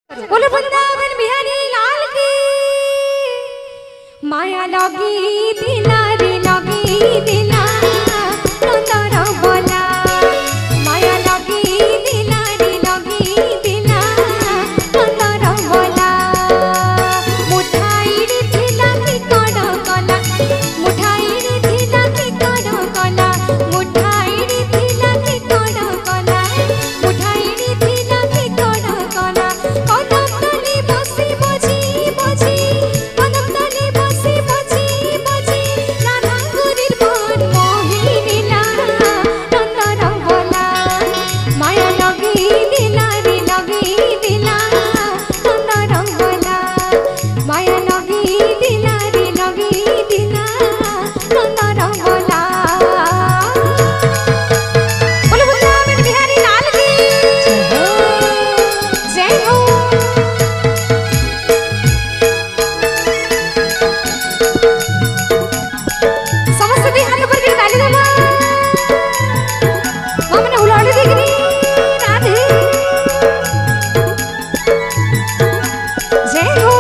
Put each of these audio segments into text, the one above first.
बोलो वृंदावन बिहारी लाल की। माया लगी दिला रे लगी दिला नंदर बोला। माया लगी दिला रे लगी दिला नंदर बोला। मुठाई थिला कि कण कला मुठाई थिला कि कण कला मुठाई थिला कि कण कला मुठाई थिला कि कण कला। कदम तले बसी बजी बजी कदम तले बसी बजी बजी राधा गुरिर मन मोहिनीला नंदर बोला। माया लगी दिला रे लगी दिला नंदर बोला। माया लगी दिला रे लगी दिला नंदर बोला। बोलो वृंदावन बिहारी लाल की जय हो। समस्त हाथ ऊपर कर ताली दो हमने हुलाड़ी देखनी राधे जय हो।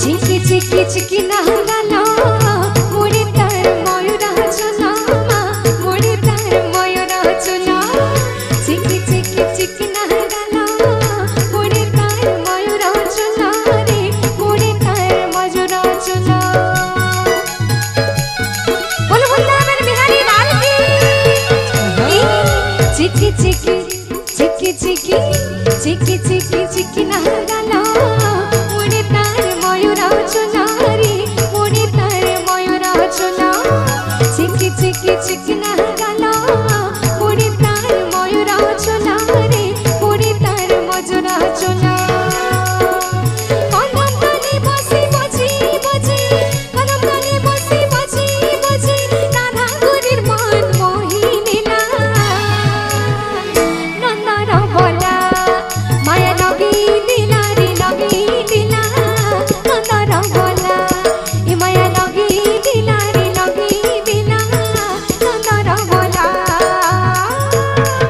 चिकी चिकी चिकी नहलालो मुड़ी तार मयूर चलो मुड़ी तार मयूर चलो। चिकी चिकी चिकी नहलालो मुड़ी तार मयूर चलो रे मुड़ी तार मयूर चलो। बोलो वृंदावन बिहारी लाल की। चिकी चिकी चिकी चिकी चिकी चिकी